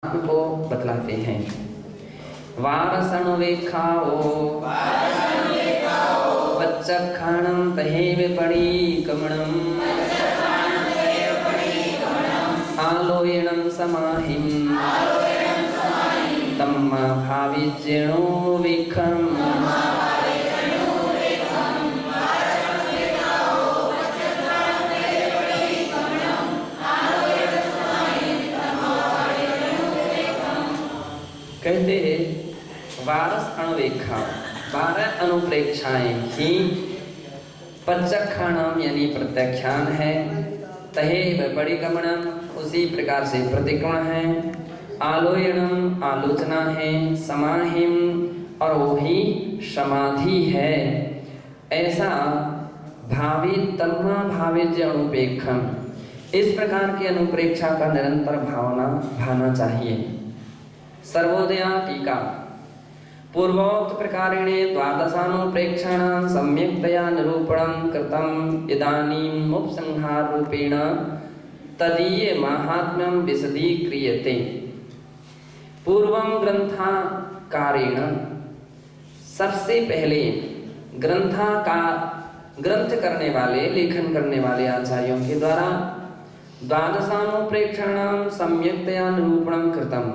को बतलाते हैं। वारसण वेखाओ वच्चखाणं तहेव पणीकमणं आलोयनं समाहिं तम्मा भाविज्येणो वेखम् कहते वारस अणुवेखा 12 अनुप्रेक्षाएं ही पच्चखाणम यानी प्रत्याख्यान है, तहेव परिगमनम उसी प्रकार से प्रतिक्रमण है, आलोयनम आलोचना है, समाहिम और वो ही समाधि है। ऐसा भावी तन्मा भाविज्य अनुपेक्षम इस प्रकार की अनुप्रेक्षा का निरंतर भावना चाहिए। सर्वोदया टीका पूर्वोक्त प्रकारेण द्वादशानुप्रेक्षाणां सम्यक्तया निरूपणं कृतं इदानीम् उपसंहार रूपेण तदीय माहात्म्यं विशदीक्रियते। पूर्वं ग्रंथकारेण सबसे पहले ग्रंथ करने वाले लेखन करने वाले आचार्यों के द्वारा द्वादशानुप्रेक्षाणां सम्यक्तया निरूपणं कृतं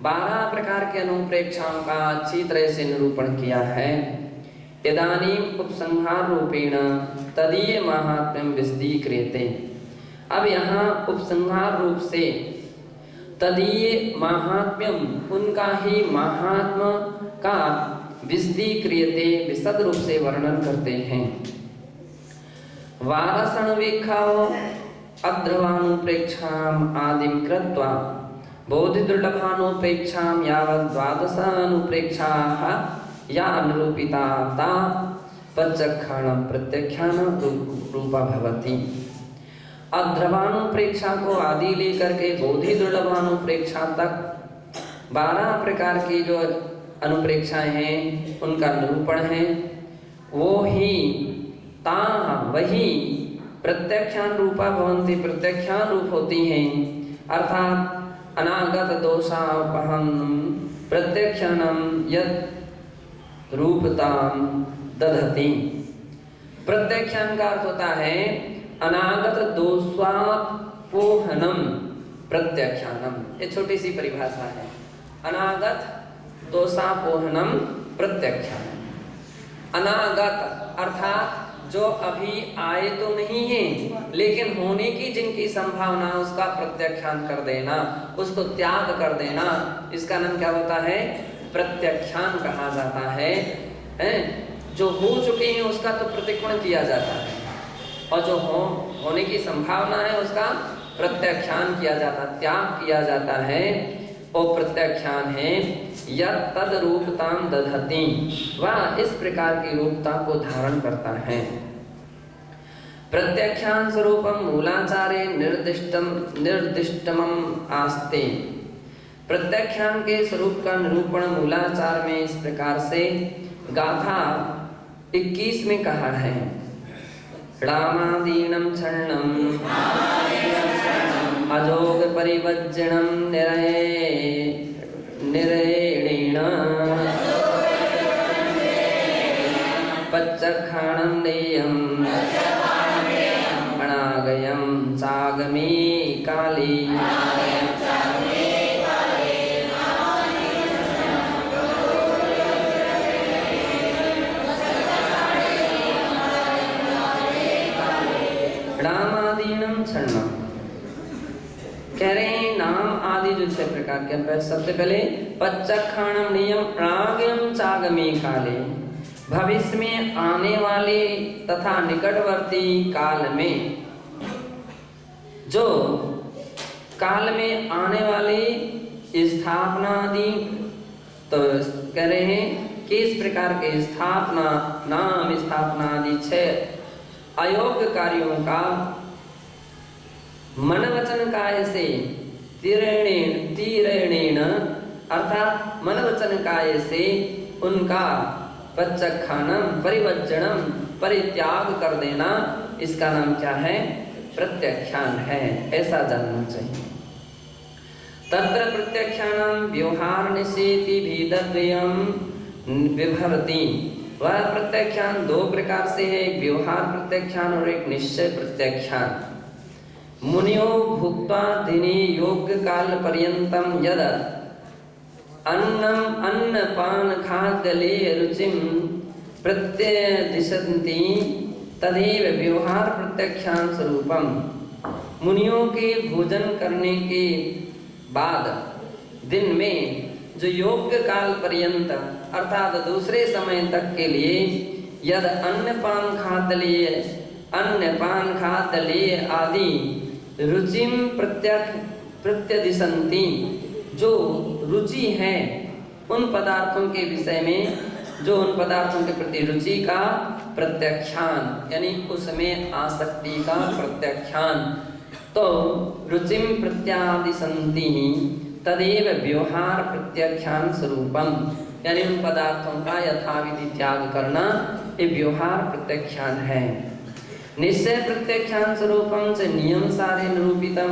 12 प्रकार के अनुप्रेक्षाओं का अच्छी तरह से निरूपण किया है। इदानीम उपसंहार रूपेण तदीय महात्म्यं विशदीक्रियते। अब यहाँ उपसंहार रूप से तदीय महात्म्यम उनका ही महात्म का विशदीक्रियते विशद रूप से वर्णन करते हैं। वारसणवेखाओ अध्रवानुप्रेक्षाम आदिम कृत्वा बोधि दुर्लभानुप्रेक्षां यावत् द्वादशानुप्रेक्षाः या अनुरूपिता ता पच्चखाणं प्रत्याख्यान रूपा भवति। अध्रवानुप्रेक्षा को आदि लेकर के बोधि दुर्लभानुप्रेक्षा तक 12 प्रकार की जो अनुप्रेक्षाएं हैं उनका निरूपण है। वो ही ता वही प्रत्याख्यान रूपा भवन्ति प्रत्याख्यान रूप होती हैं। अर्थात अनागत दोषापहं प्रत्याख्यानं यत् रूपतां दधति। प्रत्याख्यान का अर्थ होता है अनागत दोषापोहनम प्रत्याख्यानम। ये छोटी सी परिभाषा है। अनागत दोषापोहनम प्रत्याख्यानम। अनागत अर्थात जो अभी आए तो नहीं है लेकिन होने की जिनकी संभावना उसका प्रत्याख्यान कर देना, उसको त्याग कर देना, इसका नाम क्या होता है? प्रत्याख्यान कहा जाता है। जो हो चुके हैं उसका तो प्रतिक्रमण किया जाता है और जो होने की संभावना है उसका प्रत्याख्यान किया जाता, त्याग किया जाता है। और प्रत्याख्यान है यत् तद रूपतां दधति, वह इस प्रकार की रूपता को धारण करता है। प्रत्याख्यान स्वरूपम मूलाचारे निर्दिष्टमं आस्ते। प्रत्याख्यान के स्वरूप का निरूपण मूलाचार में इस प्रकार से गाथा 21 में कहा है। रामादीनं छन्नं अजोग परिवज्जनं निरेणेन पच्चखाणं नेयं अनागयं चागमे काले। रामादीनं छन्नं कह रहे हैं नाम आदि जो 6 प्रकार के। सबसे पहले पच्चखाणम नियम प्रागयम चागमे काले, भविष्य में आने वाले तथा निकटवर्ती काल में, जो काल में आने वाली स्थापना आदि, तो कह रहे हैं कि इस प्रकार के स्थापना नाम स्थापना आदि 6 अयोग्य कार्यों का मन वचन काय से तीरणेन अर्थात मन वचन काय से उनका पच्चखाणम परिवज्जनम परित्याग कर देना, इसका नाम क्या है? प्रत्याख्यान है, ऐसा जानना चाहिए। तत्र प्रत्यक्षाणां व्यवहार निषेधि भेदद्वयं विभरति। वह प्रत्यक्षान दो प्रकार से है, एक व्यवहार प्रत्यक्षान और एक निश्चय प्रत्यक्षान। मुनियो भुक्त्वा दिने योग्य काल पर्यंतम यद अन्नम अन्नपान खाद्यले रुचिम प्रत्यदिशन्ति तदेव व्यवहार प्रत्यक्षान स्वरूपम। मुनियों के भोजन करने के बाद दिन में जो योग्य काल पर्यंत अर्थात दूसरे समय तक के लिए यद अन्नपान खाद्यले आदि रुचिम प्रत्यदिशन्ति, जो रुचि है उन पदार्थों के विषय में, जो उन पदार्थों के प्रति रुचि का प्रत्यक्षान यानी उसमें आसक्ति का प्रत्यक्षान, तो रुचिम प्रत्यादिशन्ति तदेव व्यवहार प्रत्यक्षान स्वरूपम, यानी उन पदार्थों का यथाविधि त्याग करना ये व्यवहार प्रत्यक्षान है। निश्चय प्रत्यक्षान स्वरूपम से नियम सारे निरूपितम।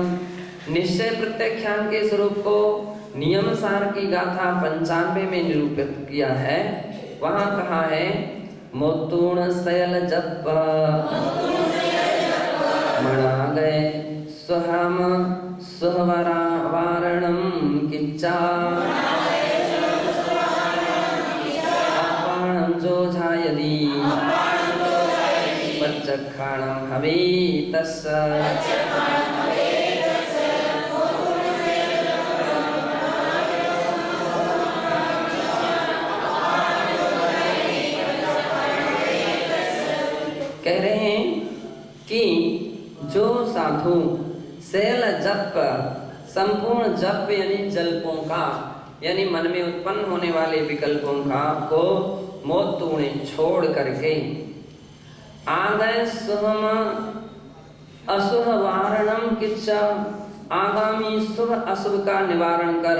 निश्चय प्रत्यक्षान के स्वरूप को नियम सार की गाथा 95 में निरूपित किया है। वहां कहा है मोतूर्ण शयल जप मणा गए स्वहम स्वहवरा वारणम किच्चा अपाणम जो झायदी पच्चक्षाणम हवे तस्य। कह रहे हैं कि जो साधु शैल जप, संपूर्ण जप यानी जल्पों का, यानी मन में उत्पन्न होने वाले विकल्पों का को मोतूणे छोड़ करके आगय सुहम अशुभ वारणम किच्चा, आगामी शुभ अशुभ का निवारण कर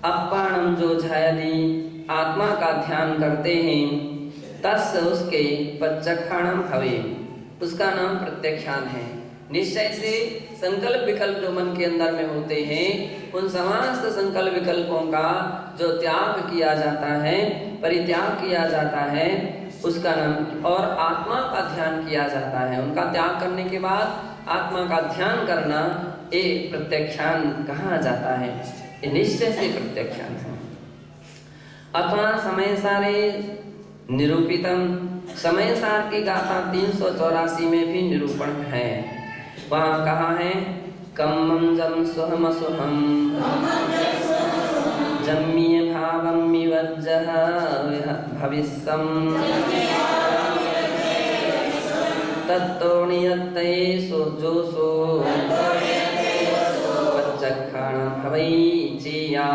अपाणम जो झायदी आत्मा का ध्यान करते हैं, तस् उसके पच्चक्षाणम हवे, उसका नाम प्रत्यक्षान है। निश्चय से संकल्प विकल्प जो मन के अंदर में होते हैं, उन समस्त संकल्प विकल्पों का जो त्याग किया जाता है, परित्याग किया जाता है, उसका नाम, और आत्मा का ध्यान किया जाता है। उनका त्याग करने के बाद आत्मा का ध्यान करना ये प्रत्यक्षान कहा जाता है। ये निश्चय से प्रत्यक्षान है। अथवा समय सारे निरूपितम, समय सार की गाथा 384 में भी निरूपण है। वहाँ कहा है कम्मं जम सुहम सुहम जम्मीय भावम विवज्जह भविष्यम तत्तो नियत्ते सो जो सो पच्चक्षाणं हवै चेया।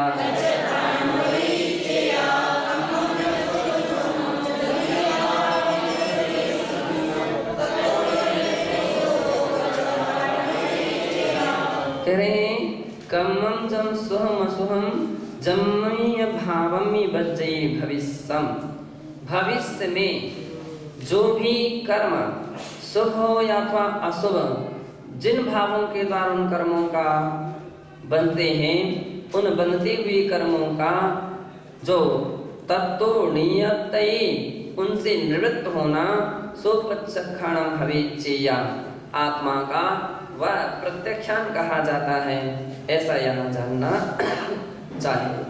कह रहे हैं कम्मं जम सुहम सुहम जम्मीय भावमी बज्जय भविष्यम, भविष्य में जो भी कर्म शुभ हो या अथवा अशुभ, जिन भावों के द्वारा उन कर्मों का बनते हैं, उन बनते हुए कर्मों का जो तत्तो नियतये उनसे निवृत्त होना, सो पच्चक्षाणं भवेच्चेया, आत्मा का वह प्रत्यक्षान कहा जाता है। ऐसा यहाँ जानना चाहिए।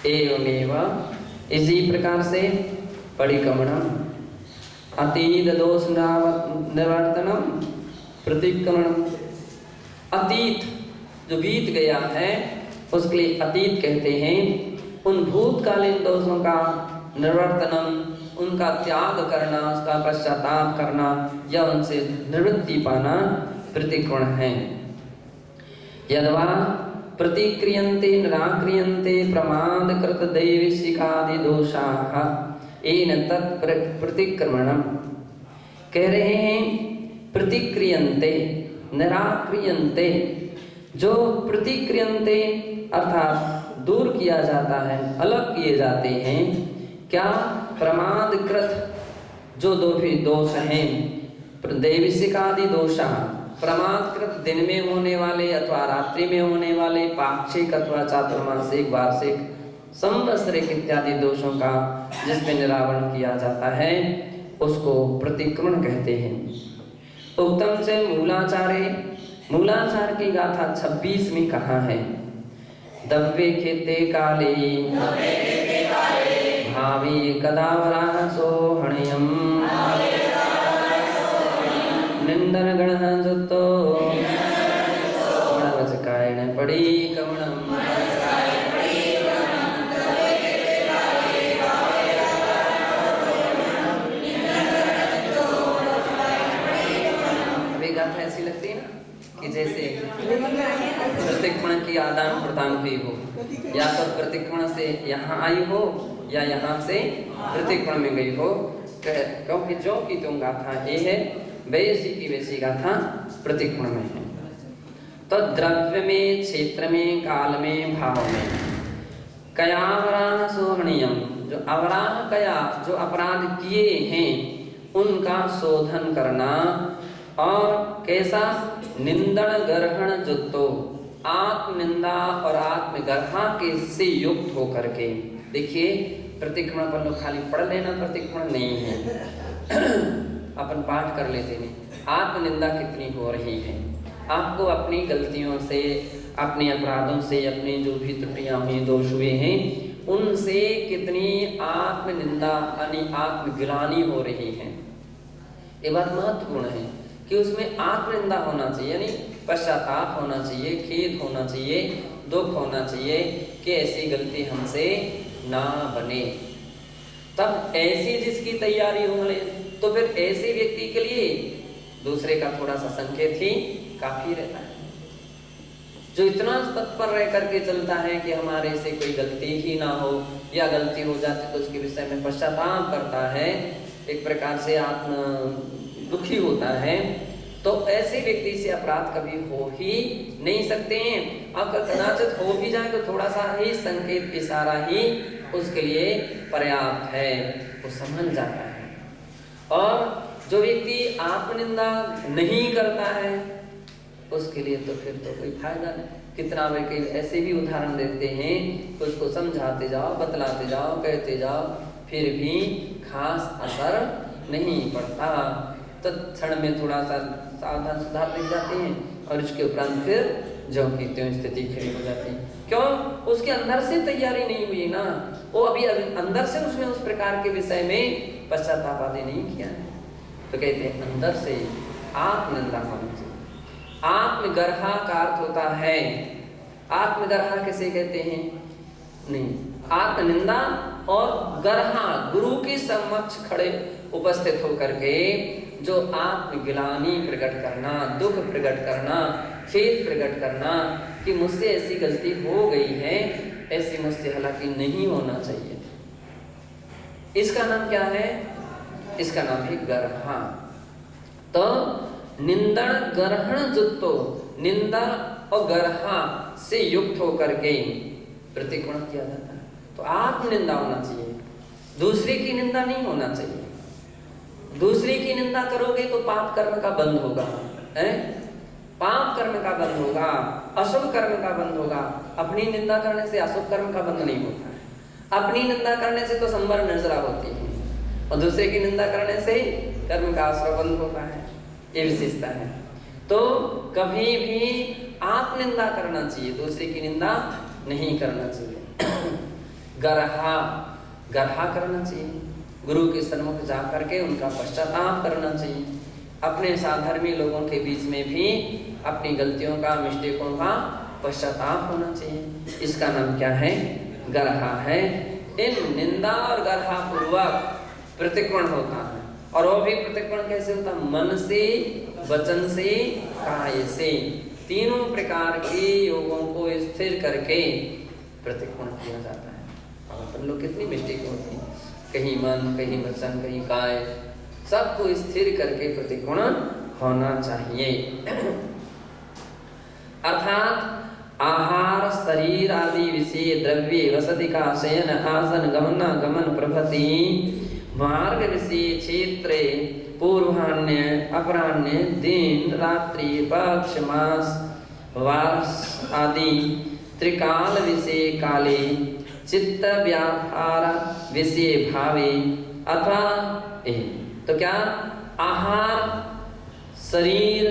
एवमेव इसी प्रकार से परिक्रमणम अतीत दोष निवर्तनम प्रतिक्रमणम, अतीत जो बीत गया है उसके लिए अतीत कहते हैं। उन भूतकालीन दोषों का निवर्तनम, उनका त्याग करना, उसका पश्चाताप करना या उनसे निवृत्ति पाना प्रतिक्रमण है। यद्वा प्रतिक्रियन्ते निराक्रियन्ते प्रमाद कृत दैविशिकादि दोषाः येन तत् प्रतिक्रमणम। कह रहे हैं प्रतिक्रियन्ते निराक्रियन्ते, जो प्रतिक्रियन्ते अर्थात दूर किया जाता है, अलग किए जाते हैं। क्या? प्रमादकृत जो दो भी दोष हैं, दैविशिकादि दोषा, प्रमादकृत दिन में होने वाले अथवा रात्रि में होने वाले पाक्षिक अथवा चातुर्मासिक वार्षिक संवत्सरिक इत्यादि दोषों का जिसमें निरावरण किया जाता है उसको प्रतिक्रमण कहते हैं। उत्तम से मूलाचारे, मूलाचार की गाथा 26 में कहा है, दव्ये खेते काले भावी कदावराह सोहणयम निंदन गण जुतो गणवचकायण पड़ी कवणम। गाथा ऐसी लगती है ना कि जैसे प्रतिक्रमण की आदान प्रदान हुई हो, या तो प्रतिक्रमण से यहाँ आई हो या यहाँ से प्रतिक्रमण में गई हो, क्योंकि जो की तुम गाथा ये है वैसी की वैसी गाथा प्रतिक्रमण में है। तो द्रव्य में, क्षेत्र में, काल में, भाव में कयावराह सोहणीयम, जो अवराह कया जो अपराध किए हैं उनका शोधन करना, और कैसा निंदन ग्रहण जुतो आत्मनिंदा और आत्मगर्हा के से युक्त होकर के। देखिए प्रतिक्रमण पर लोग खाली पढ़ लेना प्रतिक्रमण नहीं है अपन पाठ कर लेते हैं। आत्मनिंदा कितनी हो रही है, आपको अपनी गलतियों से, अपने अपराधों से, अपनी जो भी त्रुटियां हुई, दोष हुए हैं, उनसे कितनी आत्मनिंदा यानी आत्मग्लानि हो रही है। ये बात महत्वपूर्ण है कि उसमें आत्मनिंदा होना चाहिए, यानी पश्चाताप होना चाहिए, खेद होना चाहिए, दुख होना चाहिए कि ऐसी गलती हमसे ना बने। तब ऐसी जिसकी तैयारी हो ले तो फिर ऐसे व्यक्ति के लिए दूसरे का थोड़ा सा संकेत ही काफी रहता है। जो इतना तत्पर रह करके चलता है कि हमारे से कोई गलती ही ना हो, या गलती हो जाती तो उसके विषय में पश्चाताप करता है, एक प्रकार से आत्म दुखी होता है, तो ऐसे व्यक्ति से अपराध कभी हो ही नहीं सकते हैं। अगर कदाचित हो भी जाए तो थोड़ा सा ही संकेत, इशारा ही उसके लिए पर्याप्त है, वो समझ जाता है। और जो व्यक्ति आत्मनिंदा नहीं करता है उसके लिए तो फिर तो कोई फायदा नहीं। कितना व्यक्ति ऐसे भी उदाहरण देते हैं, उसको समझाते जाओ, बतलाते जाओ, कहते जाओ, फिर भी खास असर नहीं पड़ता। तो क्षण में थोड़ा सा सावधान सुधार दिख जाते हैं और इसके उपरांत फिर जो की त्यों स्थिति खड़ी हो जाती है। क्यों? उसके अंदर से तैयारी नहीं हुई ना, वो अभी अंदर से उसने उस प्रकार के विषय में पश्चाताप आदि नहीं किया है। तो कहते हैं अंदर से आत्मनिंदा होनी चाहिए। आत्मगर्हा का अर्थ होता है, आत्मगर्हा किसे कहते हैं? नहीं, आत्मनिंदा और गर्हा गुरु के समक्ष खड़े उपस्थित होकर के जो आत्मग्लानि प्रकट करना, दुख प्रकट करना, खेद प्रकट करना कि मुझसे ऐसी गलती हो गई है, ऐसी मुझसे हालांकि नहीं होना चाहिए। इसका नाम क्या है? इसका नाम है गर्हा। तो निंदन ग्रहण जुत्तो, निंदा और गर्हा से युक्त होकर के प्रतिक्रमण किया जाता है। तो आत्मनिंदा होना चाहिए, दूसरे की निंदा नहीं होना चाहिए। दूसरे की निंदा करोगे तो पाप कर्म का बंध होगा, है? पाप कर्म का बंध होगा, अशुभ कर्म का बंध होगा। अपनी निंदा करने से अशुभ कर्म का बंध नहीं होता है। अपनी निंदा करने से तो संवर नजरा होती है, और दूसरे की निंदा करने से कर्म का आश्रय बंद होता है। ये विशेषता है। तो कभी भी आत्मनिंदा करना चाहिए, दूसरे की निंदा नहीं करना चाहिए। गर्हा, गर्हा करना चाहिए, गुरु के सन्मुख जा करके उनका पश्चाताप करना चाहिए। अपने साधर्मी लोगों के बीच में भी अपनी गलतियों का, मिस्टेकों का पश्चाताप होना चाहिए। इसका नाम क्या है? गर्हा है। इन निंदा और गर्हा पूर्वक प्रतिक्रमण होता है, और वो भी प्रतिक्रमण कैसे होता है? मन से, वचन से, काय से, तीनों प्रकार के योगों को स्थिर करके प्रतिक्रमण किया जाता है। और अपन लोग कितनी मिस्टेक होती है, कहीं मन, कहीं वचन, कहीं काय, सबको स्थिर करके प्रतिक्रमण होना चाहिए। अर्थात आहार, शरीर आदि विषय द्रव्य, वसति का शयन, आसन, गमन, गमन प्रभृति मार्ग विषय क्षेत्रे पूर्वाह्ने अपराह्ने दिन रात्रि पक्ष मास वर्ष आदि त्रिकाल विषय काले चित्त व्यापार विषय भावे अथवा तो क्या आहार शरीर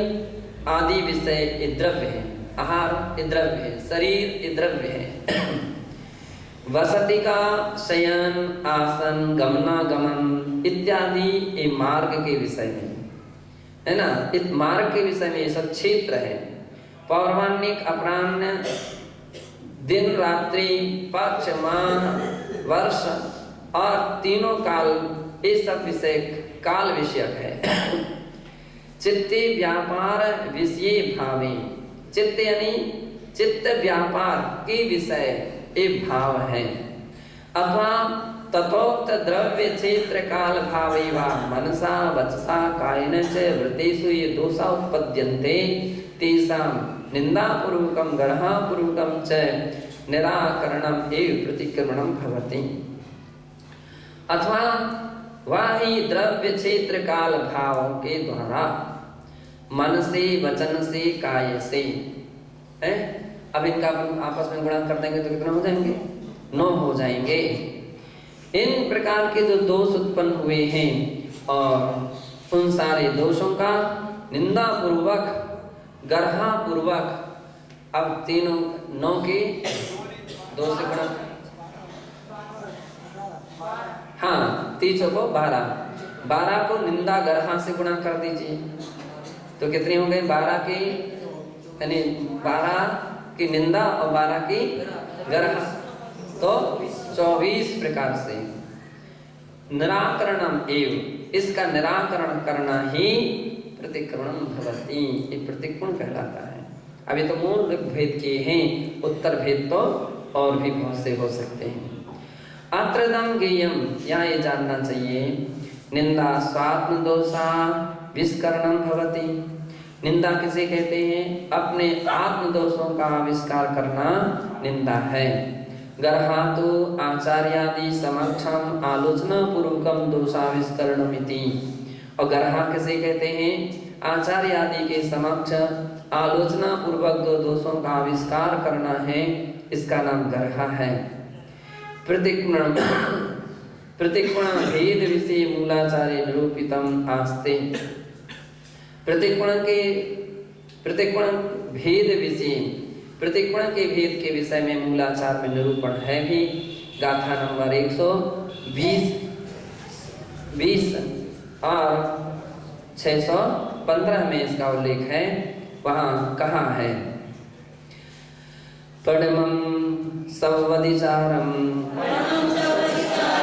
आदि विषय द्रव्य है। आहार द्रव्य है, शरीर द्रव्य है। वसति का शयन आसन गमनागमन इत्यादि ये मार्ग के विषय में है ना। इस मार्ग के विषय में ये सब क्षेत्र है। पौर्वाणिक अपराह्न दिन रात्रि पक्ष माह वर्ष और तीनों काल ये सब विषय काल विषयक है। चित्ते व्यापार विषय भावे चित्त यानी चित्त व्यापार के विषय ये भाव है। अथवा तथोक्त द्रव्य क्षेत्र काल भावे वा मनसा वचसा कायेन च वृत्तेषु ये दोषा उत्पद्यन्ते तेषां निन्दापूर्वकं गर्हापूर्वकं च निराकरणम् एव प्रतिक्रमणं भवति। अथवा वह ही द्रव्य क्षेत्र काल भाव के द्वारा मन से वचन से काय से है। अब इनका आपस में गुणा कर देंगे तो कितना हो जाएंगे? 9 हो जाएंगे। इन प्रकार के जो दोष उत्पन्न हुए हैं और उन सारे दोषों का निंदा पूर्वक गर्हा पूर्वक अब तीनों 9 के 2 से गुणा, हाँ 3 को 12 को निंदा गर्हा से गुणा कर दीजिए तो कितने हो गए? 12 की यानी 12 की निंदा और 12 की गर्हा तो 24 प्रकार से निराकरणम एव इसका निराकरण करना ही प्रतिक्रमणम भवति। ये प्रतिक्रमण कहलाता है। अभी तो मूल भेद किए हैं, उत्तर भेद तो और भी बहुत से हो सकते हैं। अत्रदम ज्ञेयम यहाँ ये जानना चाहिए निंदा स्वात्म दोषा विस्करणम भवति। निंदा किसे कहते हैं? अपने आत्म दोषों का आविष्कार करना निंदा है। गर्हातु आचार्यादि समक्षम आलोचना पूर्वकम दोषाविष्करणमिति। और गर्हा किसे कहते हैं? आचार्य आदि के समक्ष आलोचना पूर्वक जो दोषों का आविष्कार करना है इसका नाम गर्हा है। प्रतिक्रमण भेद विषय मूलाचार्य निरूपितम आस्ते। प्रतिक्रमण भेद विषय प्रतिक्रमण के भेद के विषय में मूलाचार में निरूपण है भी। गाथा नंबर 120 और 615 में इसका उल्लेख है। वहाँ कहा है पडमं सवदिचारं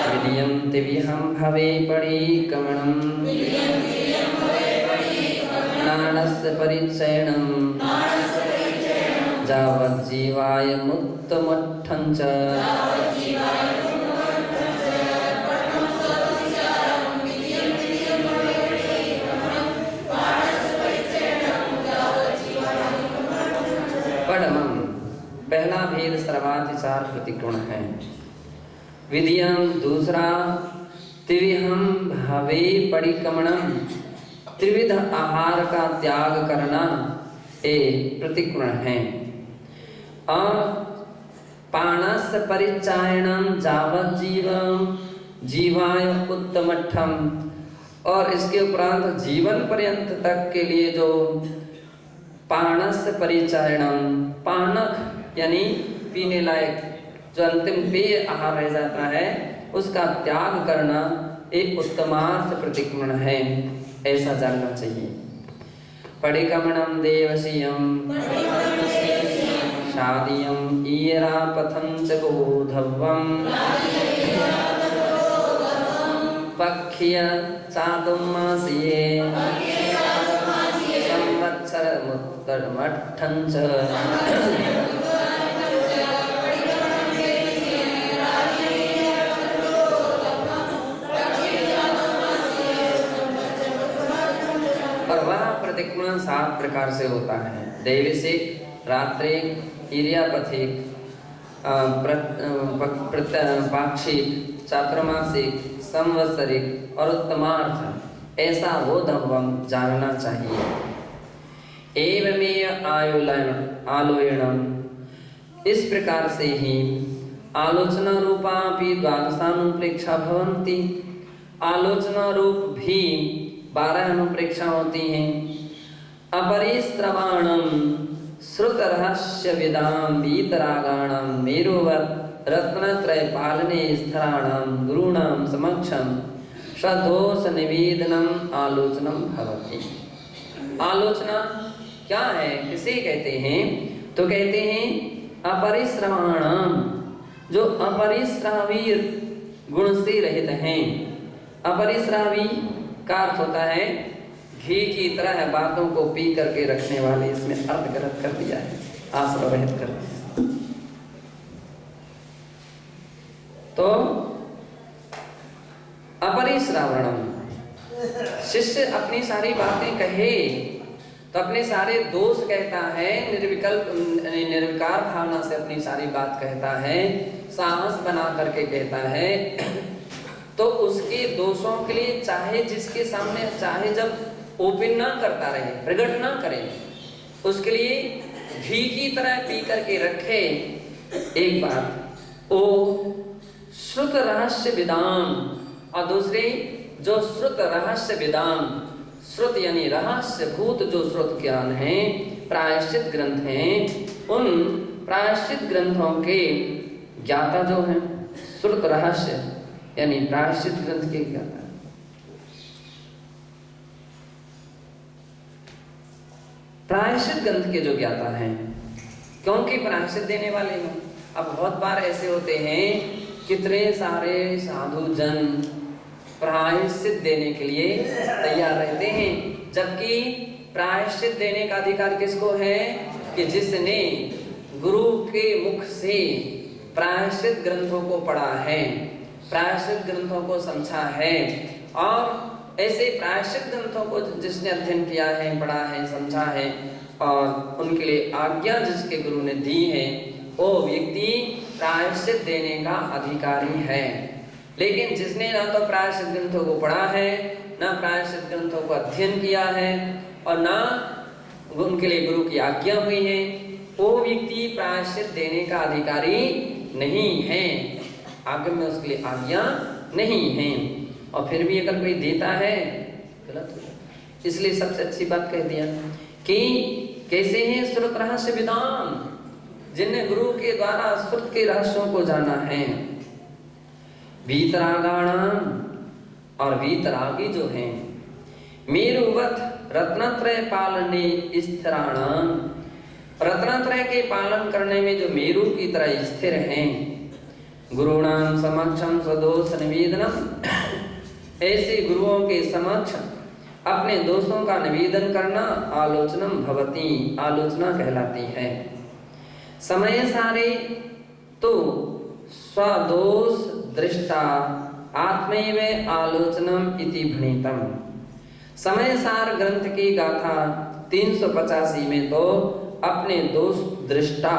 विलियं तिविहं भवे पडीकमणं नाणस्य परिचयनं जावज्जीवाय मुक्तमठं च। पडमं पहला भेद सर्वातिचार प्रतिक्रमण है। विधियम दूसरा त्रिविहम भावे परिक्रमणम त्रिविध आहार का त्याग करना ए प्रतिक्रमण है। और पाणस परिचायनम जावत जीवम जीवाय उत्तमठम और इसके उपरांत जीवन पर्यंत तक के लिए जो पाणस परिचायनम पानक यानी पीने लायक जो अंतिम पेय आहार रह जाता है उसका त्याग करना एक उत्तमार्थ प्रतिक्रमण है, ऐसा जानना चाहिए। परिक्रमणम देवसीयम शादियम ईरापथं च गोधवम पक्ष्य चातुर्मास्ये संवत्सर मुत्तरमठं च। और वह प्रतिक्रमण 7 प्रकार से होता है। दैविसिक, रात्रिक, इरियापथिक, पाक्षिक, चातुर्मासिक, संवत्सरिक और उत्तमार्थ ऐसा वो धर्म जानना चाहिए। एवमेय आलोयनम, इस प्रकार से ही आलोचना रूपापि द्वादशानुप्रेक्षा भवन्ति, आलोचना रूप भी 12 अनुप्रेक्षा होती हैं। अपरिश्रवाणम श्रुत रहस्य विदाम वीतरागाणाम मेरुवत् रत्नत्रय पालने स्थराणाम गुरूणाम समक्षम सदोष निवेदनम आलोचनम भवति। आलोचना क्या है, किसे कहते हैं? तो कहते हैं अपरिश्रवाणाम, जो अपरिश्रावी गुण से रहित हैं। अपरिश्रावी का अर्थ होता है घी की तरह बातों को पी करके रखने वाले, इसमें अर्थ गलत कर दिया है, आश्रय रहित कर दिया। तो अपरिश्रावणम, शिष्य अपनी सारी बातें कहे तो अपने सारे दोष कहता है, निर्विकार भावना से अपनी सारी बात कहता है, साहस बना करके कहता है, तो उसके दोषों के लिए चाहे जिसके सामने चाहे जब ओपन ना करता रहे, प्रकट ना करे, उसके लिए घी की तरह पी करके रखे। एक बात ओ श्रुत रहस्य विदाम, और दूसरी जो श्रुत रहस्य विदाम, श्रुत यानी रहस्य भूत जो श्रुत ज्ञान है, प्रायश्चित ग्रंथ हैं, उन प्रायश्चित ग्रंथों के ज्ञाता जो हैं, श्रुत रहस्य यानी प्रायश्चित ग्रंथ के ज्ञाता, प्रायश्चित ग्रंथ के जो ज्ञाता हैं, क्योंकि प्रायश्चित देने वाले हैं। अब बहुत बार ऐसे होते हैं, कितने सारे साधु जन प्रायश्चित देने के लिए तैयार रहते हैं, जबकि प्रायश्चित देने का अधिकार किसको है? कि जिसने गुरु के मुख से प्रायश्चित ग्रंथों को पढ़ा है, प्रायश्चित ग्रंथों को समझा है, और ऐसे प्रायश्चित ग्रंथों को जिसने अध्ययन किया है, पढ़ा है, समझा है, और उनके लिए आज्ञा जिसके गुरु ने दी है, वो व्यक्ति प्रायश्चित देने का अधिकारी है। लेकिन जिसने ना तो प्रायश्चित ग्रंथों को पढ़ा है, ना प्रायश्चित ग्रंथों को अध्ययन किया है, और ना उनके लिए गुरु की आज्ञा हुई है, वो व्यक्ति प्रायश्चित देने का अधिकारी नहीं है, आगम में उसके लिए आज्ञा नहीं है। और फिर भी अगर कोई देता है, गलत हो जाता। इसलिए सबसे अच्छी बात कह दिया कि कैसे हैं श्रुत रहस्य विदाम, जिनने गुरु के द्वारा श्रुत के रहस्यों को जाना है। वीतरागाणाम, और वीतरागी जो हैं, मेरुवत रत्नत्रय पालने स्थिराणाम, रत्नत्रय के पालन करने में जो मेरु की तरह स्थिर हैं। गुरुणाम समक्षम सदोष निवेदनम, ऐसे गुरुओं के समक्ष अपने दोषों का निवेदन करना आलोचनम भवति, आलोचना कहलाती है। समय सारे तो स्वदोष दृष्टा आत्मैव आलोचनम इति भणितम। समय सार ग्रंथ की गाथा 385 में तो अपने दोष दृष्टा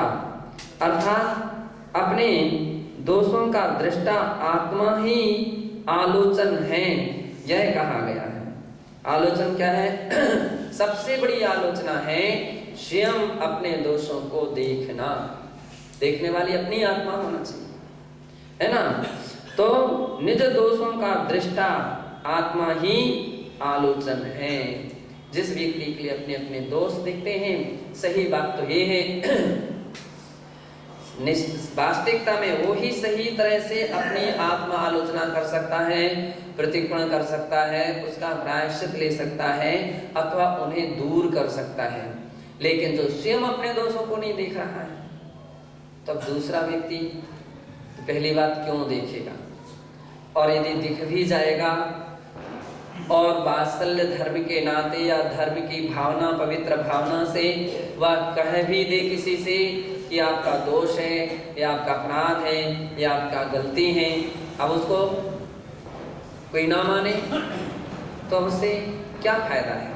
अर्थात अपने दोषों का दृष्टा आत्मा ही आलोचन है, यह कहा गया है। आलोचन क्या है? सबसे बड़ी आलोचना है स्वयं अपने दोषों को देखना, देखने वाली अपनी आत्मा होना चाहिए, है ना। तो निज दोषों का दृष्टा आत्मा ही आलोचन है। जिस व्यक्ति के लिए अपने अपने दोष दिखते हैं, सही बात तो ये है वास्तविकता में वो ही सही तरह से अपनी आत्मा आलोचना कर सकता है, प्रतिक्रमण कर सकता है, उसका प्रायश्चित ले सकता है, अथवा उन्हें दूर कर सकता है। लेकिन जो स्वयं अपने दोषों को नहीं देख रहा है, तब दूसरा व्यक्ति पहली बात क्यों देखेगा? और यदि दिख भी जाएगा और वात्सल्य धर्म के नाते या धर्म की भावना, पवित्र भावना से वह कह भी दे किसी से कि आपका दोष है, या आपका अपराध है, या आपका गलती है, अब उसको कोई ना माने तो उससे क्या फायदा है?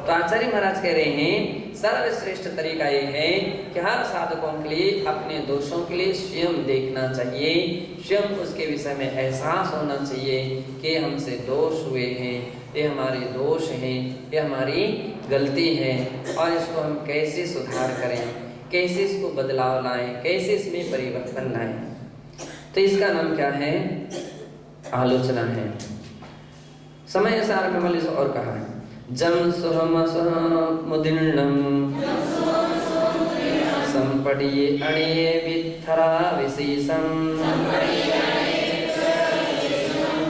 तो आचार्य महाराज कह रहे हैं सर्वश्रेष्ठ तरीका ये है कि हर साधकों के लिए अपने दोषों के लिए स्वयं देखना चाहिए, स्वयं उसके विषय में एहसास होना चाहिए कि हमसे दोष हुए हैं, ये हमारे दोष हैं, ये हमारी गलती है और इसको हम कैसे सुधार करें, कैसे इसको बदलाव लाएं, कैसे इसमें परिवर्तन लाएं। तो इसका नाम क्या है? आलोचना है। समय सार में मलिस और कहा है जम सुहमसमुदीर्णम संपड़िये अणिये वित्थरा विशेषम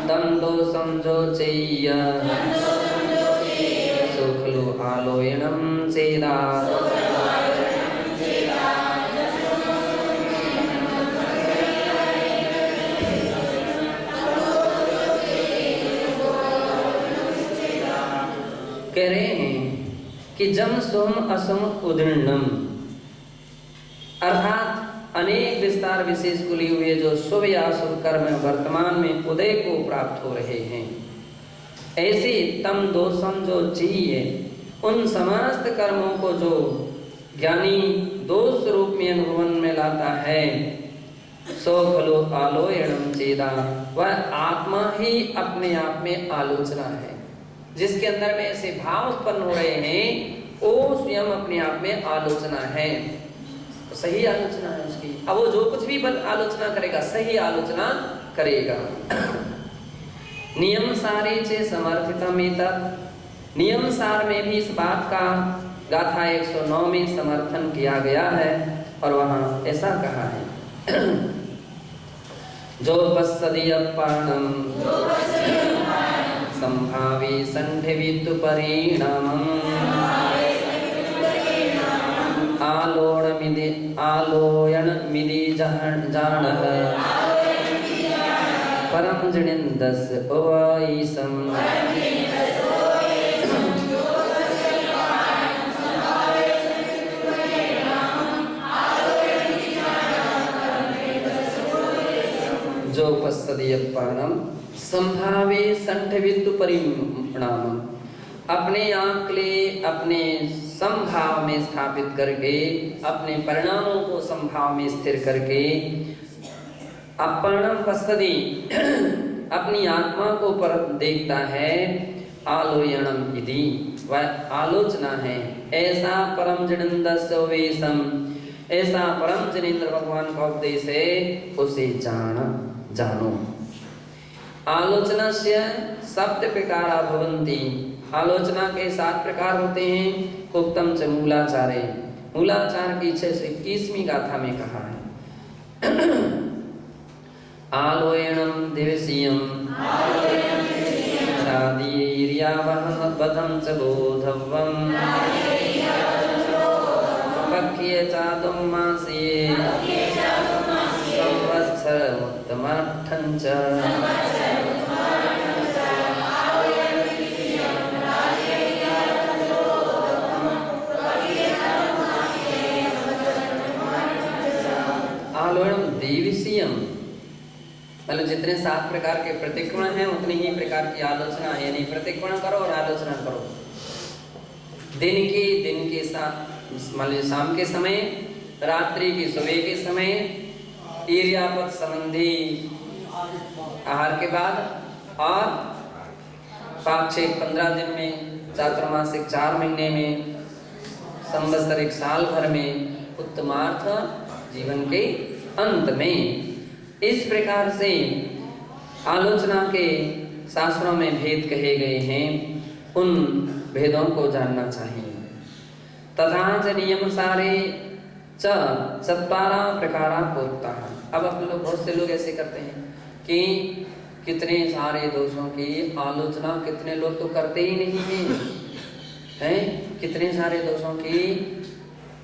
तम दोषम जो चेय सुखलु आलोयनम चेदा। कह रहे हैं कि जम सोम असम उदीर्णम अर्थात अनेक विस्तार विशेष को लिए हुए जो शुभ या शुभ कर्म वर्तमान में उदय को प्राप्त हो रहे हैं, ऐसे तम दोषम जो चाहिए उन समस्त कर्मों को जो ज्ञानी दोष रूप में अनुभवन में लाता है, सो खलो आलोयनम चेदा, वह आत्मा ही अपने आप में आलोचना है। जिसके अंदर में ऐसे भाव उत्पन्न हो रहे हैं वो स्वयं अपने आप में आलोचना है, तो सही आलोचना है उसकी। अब वो जो कुछ भी आलोचना करेगा सही आलोचना करेगा। नियम सारे चे समर्थितम एतत्, नियम सार में भी इस बात का गाथा 109 में समर्थन किया गया है और वहां ऐसा कहा है जो पश्यति अपाणम संभावी संधिवितु परिणामम् आलोयन मिदि जानः परम जनिन्दस् ओवाईसम्। जो पश्यति अपाणम संभावे संठवितु परिणाम, अपने आप के लिए अपने संभाव में स्थापित करके, अपने परिणामों को संभाव में स्थिर करके, अपरणम पश्यति अपनी आत्मा को पर देखता है, आलोयनम इति वह आलोचना है। ऐसा परम जनिन्दस्य वेशम, ऐसा परम जनेन्द्र भगवान का उपदेश है, उसे जानो। आलोचना से सप्त प्रकारा भवन्ति, आलोचना के 7 प्रकार होते हैं। उक्तम च मूलाचारे, मूलाचार की 621वीं गाथा में कहा है आलोयनम दिवसीयम बधम च बोधव्यम पक्ष्ये चातुम मासे संवत्सर उत्तमार्थं च। आलोयनम दिवसीयम मतलब जितने 7 प्रकार के प्रतिक्रमण हैं उतने ही प्रकार की आलोचना है, यानी प्रतिक्रमण करो और आलोचना करो। दिन के साथ मतलब शाम के समय, रात्रि की सुबह के समय, ईर्यापद संबंधी आहार के बाद और पाक्षिक 15 दिन में, चातुर्मासिक 4 महीने में, संवत्सरिक साल भर में, उत्तमार्थ जीवन के अंत में। इस प्रकार से आलोचना के शास्त्रों में भेद कहे गए हैं, उन भेदों को जानना चाहिए। तथा च नियम सारे च 12 प्रकारा प्रोक्ताः। अब आप लोग बहुत से लोग ऐसे करते हैं कि कितने सारे दोषों की आलोचना कितने लोग तो करते ही नहीं हैं, कितने सारे दोषों की।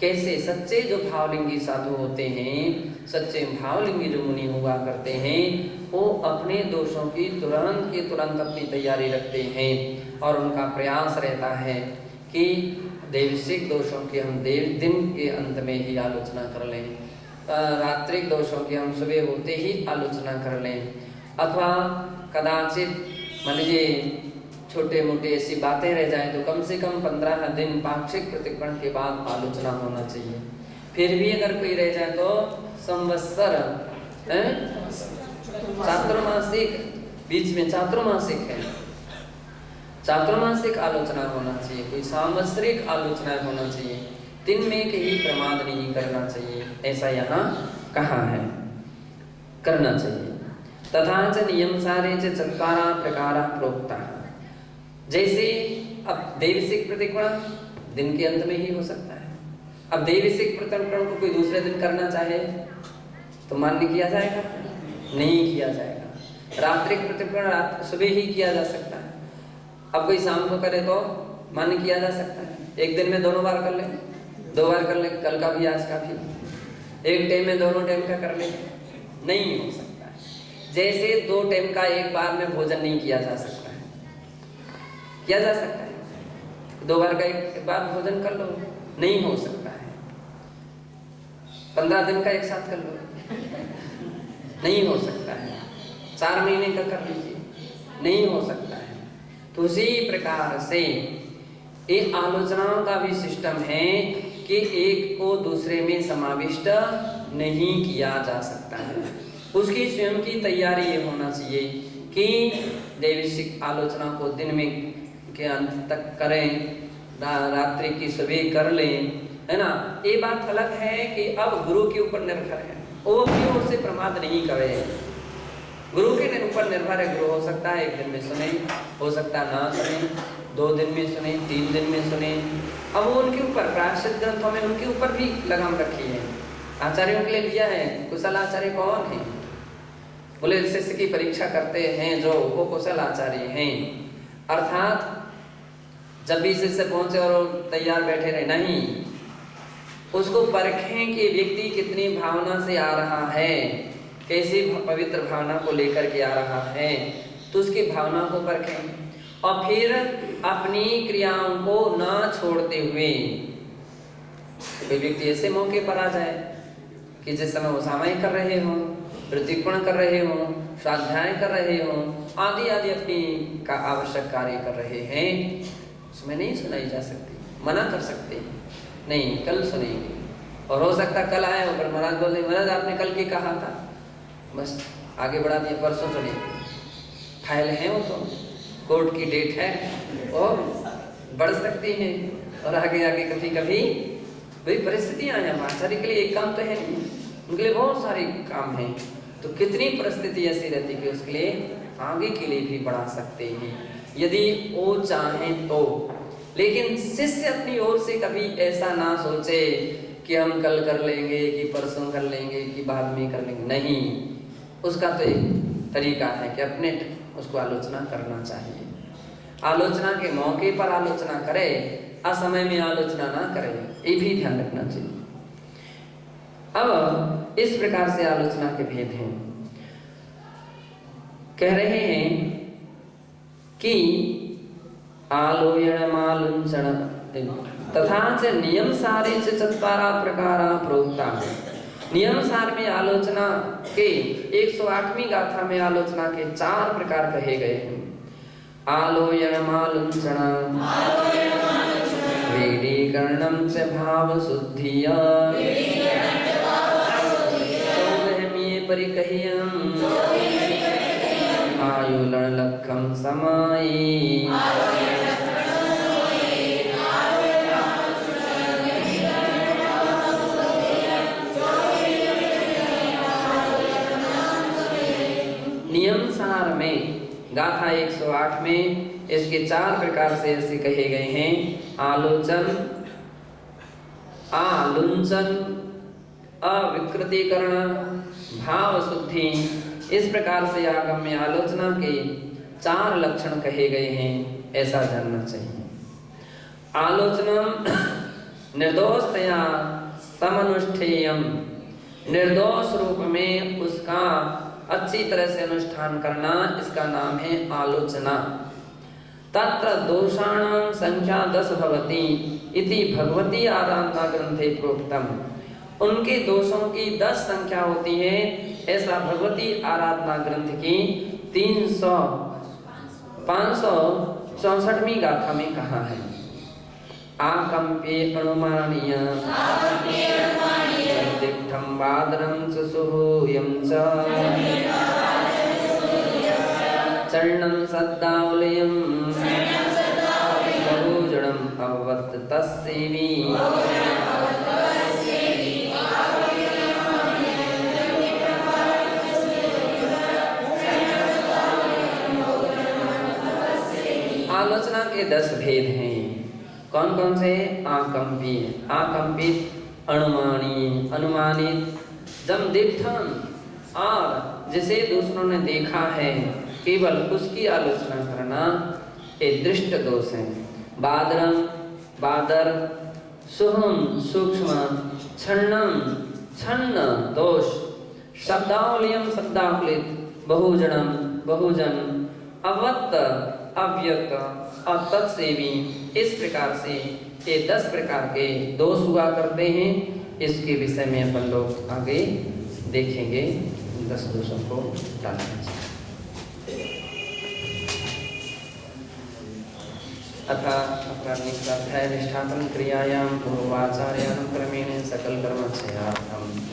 कैसे सच्चे जो भावलिंगी साधु होते हैं, सच्चे भावलिंगी जो मुनि हुआ करते हैं, वो अपने दोषों की तुरंत की तुरंत अपनी तैयारी रखते हैं और उनका प्रयास रहता है कि दैविक दोषों की हम दिन के अंत में ही आलोचना कर लें, रात्रिक दोषों की हम सुबह होते ही आलोचना कर लें, अथवा कदाचित मान लीजिए छोटे मोटे ऐसी बातें रह जाए तो कम से कम 15 दिन पाक्षिक प्रतिक्रमण के बाद आलोचना होना चाहिए। फिर भी अगर कोई रह जाए तो संवत्सर चातुर्मासिक, बीच में चातुर्मासिक है, चातुर्मासिक आलोचना होना चाहिए, कोई सांवत्सरिक आलोचना होना चाहिए। 3 में कहीं प्रमाद नहीं करना चाहिए, ऐसा यहाँ कहा है, करना चाहिए। तथा च नियम सारे च चत्वारा प्रकारा प्रोक्ता। जैसे अब दैविक प्रतिक्रमण दिन के अंत में ही हो सकता है। अब दैविक प्रतिक्रमण को कोई दूसरे दिन करना चाहे तो मान्य किया जाएगा? नहीं किया जाएगा। रात्रिक प्रतिक्रमण रात सुबह ही किया जा सकता है। अब कोई शाम को करे तो मान्य किया जा सकता है। एक दिन में दोनों बार कर ले, 2 बार कर ले, कल का भी आज का भी, एक टाइम में दोनों टाइम का कर ले, नहीं हो सकता है। जैसे 2 टाइम का एक बार में भोजन नहीं किया जा सकता है, किया जा सकता है 2 बार का एक बार भोजन कर लो, नहीं हो सकता है। 15 दिन का एक साथ कर लो, नहीं हो सकता है। 4 महीने का कर लीजिए, नहीं हो सकता है। तो उसी प्रकार से ये आलोचनाओं का भी सिस्टम है कि एक को दूसरे में समाविष्ट नहीं किया जा सकता है। उसकी स्वयं की तैयारी ये होना चाहिए कि दैविक आलोचना को दिन में के अंत तक करें, रात्रि की सुबह कर लें, है ना। ये बात अलग है कि अब गुरु के ऊपर निर्भर है, वो अपनी ओर से प्रमाद नहीं करे, गुरु के ऊपर निर्भर है। गुरु हो सकता है 1 दिन में सुने, हो सकता है ना सुने, 2 दिन में सुने, 3 दिन में सुने। अब वो उनके ऊपर प्रायश्चित ग्रंथों में उनके ऊपर भी लगाम रखी है, आचार्यों के लिए दिया है। कुशल आचार्य कौन है? बोले शिष्य की परीक्षा करते हैं जो वो कुशल आचार्य हैं। अर्थात जब भी शिष्य पहुंचे और तैयार बैठे रहे, नहीं, उसको परखें कि व्यक्ति कितनी भावना से आ रहा है, कैसी पवित्र भावना को लेकर के आ रहा है, तो उसकी भावना को परखें और फिर अपनी क्रियाओं को न छोड़ते हुए। कोई व्यक्ति ऐसे मौके पर आ जाए कि जिस समय वो सामायिक कर रहे हों, प्रतिक्रमण कर रहे हों, स्वाध्याय कर रहे हों, आदि आदि अपनी का आवश्यक कार्य कर रहे हैं, उसमें नहीं सुनाई जा सकती, मना कर सकते हैं, नहीं कल सुनेंगे। और हो सकता कल आए हो पर महाराज बोले महाराज आपने कल की कहा था, बस आगे बढ़ा दिया, परसों सुनिए। फाइल है वो तो, कोर्ट की डेट है, और बढ़ सकती है और आगे आगे कभी कभी वही परिस्थितियाँ हैं। आचार्य के लिए एक काम तो है नहीं, उनके लिए बहुत सारे काम हैं। तो कितनी परिस्थिति ऐसी रहती कि उसके लिए आगे के लिए भी बढ़ा सकते हैं यदि वो चाहें तो। लेकिन शिष्य अपनी ओर से कभी ऐसा ना सोचे कि हम कल कर लेंगे कि परसों कर लेंगे कि बाद में कर लेंगे, नहीं। उसका तो एक तरीका है कि अपने उसको आलोचना करना चाहिए। आलोचना के मौके पर आलोचना करे, असमय में आलोचना ना करे, ये भी ध्यान रखना चाहिए। अब इस प्रकार से आलोचना के भेद हैं। कह रहे हैं कि आलोयणमालुंचन तथा च नियम सारे च चत्वारा प्रकारा प्रोक्ता। नियम सार में आलोचना के 108वीं गाथा में आलोचना के 4 प्रकार कहे गए हैं। आलोयणमालुंचन, वेदीकरणं च भाव शुद्धिया, परिकह्यम आयुलन लक्खम समाई। नियम सार में गाथा 108 में इसके 4 प्रकार से ऐसे कहे गए हैं। आलोचन, आलुंचन, अविकृतिकरण, भाव शुद्धि। इस प्रकार से आगम में आलोचना के 4 लक्षण कहे गए हैं, ऐसा जानना चाहिए। आलोचनम निर्दोषतया समनुष्ठेयम, निर्दोष रूप में उसका अच्छी तरह से अनुष्ठान करना, इसका नाम है आलोचना। तत्र दोषाणां संख्या 10 भवति इति भगवती आराधना ग्रंथे प्रोक्तम। उनके दोषों की 10 संख्या होती है, ऐसा भगवती आराधना ग्रंथ की 500 64वीं गाथा में कहा है, आकंपे अनुमानीय दिट्ठं बादरं च सुहूयं च चरणं सद्दावलयं बहुजनम् अभवत् तस्सेवी। आलोचना के 10 भेद हैं। कौन कौन से? आकंपी, आकंपित, अनुमानी, अनुमानित, जम दिट्ठं, और जिसे दूसरों ने देखा है केवल उसकी आलोचना करना, ये दृष्ट दोष है। बादरं, बादर, सुहम, सूक्ष्म, छन्नम, छन्न, दोष, शब्दावलियम, शब्दावलित, बहुजनम, बहुजन, अवत्त, अव्यक्त और तत्सेवी, इस प्रकार से ये 10 प्रकार के दोष हुआ करते हैं। इसके विषय में अपन लोग आगे देखेंगे, 10 दोषों को डालना चाहिए। अथा अपराधिक स्वाध्याय निष्ठापन क्रियायां पूर्वाचार्यानुक्रमेण सकल कर्मक्षयार्थम्